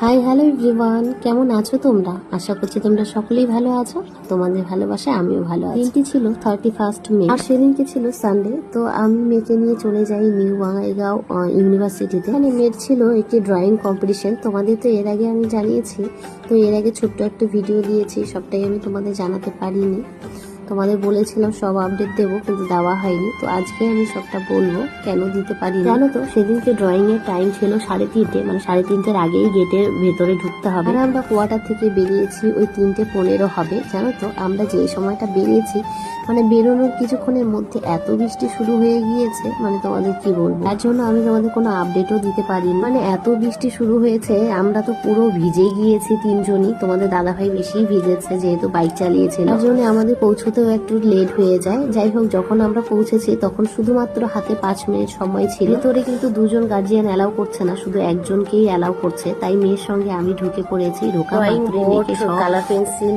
Hi hello everyone, কেমন আছো তোমরা? আশা করছি তোমরা সকলেই ভালো আছো। তোমাদের ভালোবাসায় আমিও ভালো আছি। দিনটি ছিল 31 মে আর সেদিনকে ছিল সানডে। তো আমি মেয়েকে নিয়ে চলে যাই নিউ বঙ্গাইগাঁও ইউনিভার্সিটিতে। এখানে মেয়ের ছিল একটি ড্রয়িং কম্পিটিশন। তোমাদের তো এর আগে আমি জানিয়েছি, তো এর আগে ছোট্ট একটা ভিডিও দিয়েছি, সবটাই আমি তোমাদের জানাতে পারিনি। তোমাদের বলেছিলাম সব আপডেট দেবো, কিন্তু দেওয়া হয়নি। তো আজকে আমি সবটা বলবো কেন দিতে পারি। জানো তো, সেদিনকে ড্রয়িং এর টাইম ছিল 3:30, মানে 3:30-এর আগেই গেটের ভেতরে ঢুকতে হবে। আর আমরা কোয়ার্টার থেকে বেরিয়েছি ওই 3:15 হবে। জানো তো, আমরা যে সময়টা বেরিয়েছি, মানে বেরোনোর কিছুক্ষণের মধ্যে এত বৃষ্টি শুরু হয়ে গিয়েছে, মানে তোমাদের কি বলবো। তার জন্য আমি তোমাদের কোনো আপডেটও দিতে পারিনি। মানে এত বৃষ্টি শুরু হয়েছে, আমরা তো পুরো ভিজে গিয়েছি তিনজনই। তোমাদের দাদাভাই বেশি ভিজেছে, যেহেতু বাইক চালিয়েছিল। তার জন্য আমাদের পৌঁছতেও একটু লেট হয়ে যায়। যাই হোক, যখন আমরা পৌঁছেছি তখন শুধুমাত্র হাতে 5 মিনিট সময় ছিল। ভেতরে কিন্তু দুজন গার্জিয়ান অ্যালাউ করছে না, শুধু একজনকেই অ্যালাউ করছে। তাই মেয়ের সঙ্গে আমি ঢুকে পড়েছি। কালার পেন্সিল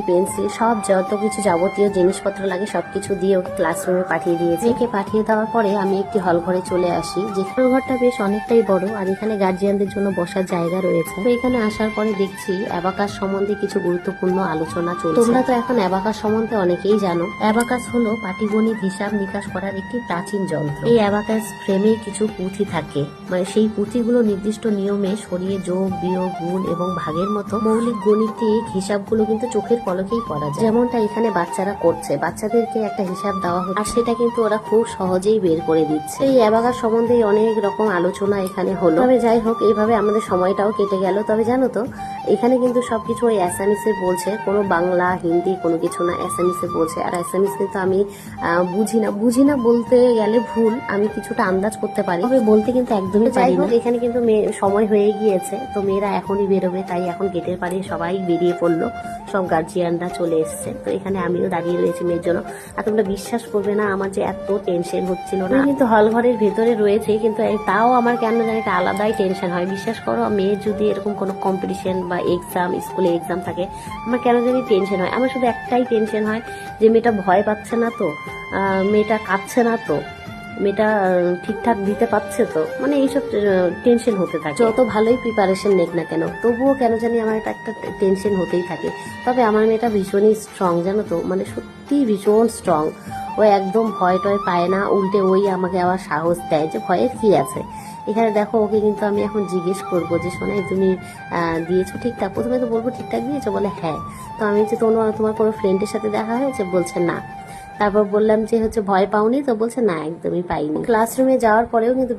সব যত কিছু যাবতীয় জিনিসপত্র লাগে সবকিছু দিয়ে ওকে ক্লাসরুমে পাঠিয়ে দিয়েছি। মেয়েকে পাঠিয়ে দেওয়ার পরে আমি একটি হল ঘরে চলে আসি। যেখানে ঘরটা বেশ অনেকটাই বড়, আর এখানে গার্জিয়ানদের জন্য বসার জায়গা রয়েছে। তো এখানে আসার পরে দেখছি অ্যাবাকাস সম্বন্ধে কিছু গুরুত্বপূর্ণ আলোচনা চলছে। তোমরা তো এখন অ্যাবাকাস সম্বন্ধে অনেকেই জানো। অ্যাবাকাস হলো পাটিগণিত হিসাব নিকাশ করার একটি প্রাচীন যন্ত্র। এই অ্যাবাকাস ফ্রেমে কিছু পুঁথি থাকে, মানে সেই পুঁথিগুলো নির্দিষ্ট নিয়মে সরিয়ে যোগ, বিয়োগ, গুণ এবং ভাগের মতো মৌলিক গণিতিক হিসাবগুলো কিন্তু চোখের পলকেই করা যায়। যেমনটা এখানে বাচ্চারা করছে, বাচ্চাদেরকে একটা হিসাব দেওয়া হচ্ছে আর সেটা কিন্তু ওরা খুব সহজেই বের করে দিচ্ছে। এই অ্যাবাকাস সম্বন্ধে অনেক রকম আলোচনা এখানে হলো। তবে যাই হোক, এইভাবে আমাদের সময়টাও কেটে গেল। তবে জানো তো, এখানে কিন্তু সবকিছু ওই অ্যাসামিসে বলছে, কোনো বাংলা হিন্দি কোনো কিছু না, অ্যাসামিসে বলছে। আর অ্যাসামিস তো আমি বুঝি না বলতে গেলে ভুল, আমি কিছুটা আন্দাজ করতে পারি, তবে বলতে কিন্তু একদমই পারি না। এখানে কিন্তু সময় হয়ে গিয়েছে, তো মেয়েরা এখনই বেরোবে, তাই এখন গেটের পাড়ে সবাই বেরিয়ে পড়লো, সব গার্জিয়ানরা চলে এসছে। তো এখানে আমিও দাঁড়িয়ে রয়েছি মেয়ের জন্য। আর তোমরা বিশ্বাস করবে না, আমার যে এত টেনশন হচ্ছিল না। কিন্তু হল ঘরের ভেতরে রয়েছে, কিন্তু তাও আমার কেন জানি একটা আলাদাই টেনশন হয়। বিশ্বাস করো, মেয়ের যদি এরকম কোনো কম্পিটিশন বা এক্সাম, স্কুলে এক্সাম থাকে, আমার কেন জানি টেনশন হয়। আমার শুধু একটাই টেনশন হয় যে মেয়েটা ভয় পাচ্ছে না তো, মেয়েটা কাঁদছে না তো, মেয়েটা ঠিকঠাক দিতে পারছে তো, মানে এইসব টেনশন হতে থাকে। যত ভালোই প্রিপারেশন নেক না কেন, তবুও কেন জানি আমার একটা টেনশন হতেই থাকে। তবে আমার মেয়েটা ভীষণই স্ট্রং, জানো তো, মানে সত্যি ভীষণ স্ট্রং। ও একদম ভয় টয় পায় না, উল্টে ওই আমাকে আবার সাহস দেয় যে ভয়ের কি আছে। এখানে দেখো, ওকে কিন্তু আমি এখন জিজ্ঞেস করবো যে শোনাই তুমি দিয়েছো ঠিকঠাক? প্রথমে তো বলবো ঠিকঠাক দিয়েছো, বলে হ্যাঁ। তো আমি যে তোমার কোনো ফ্রেন্ডের সাথে দেখা হয়েছে, বলছে না। তারপর বললাম যে ভয় পাওনি তো, বলছে না একদমই পাইনি। ক্লাসরুমে যাওয়ার পরেও কিন্তু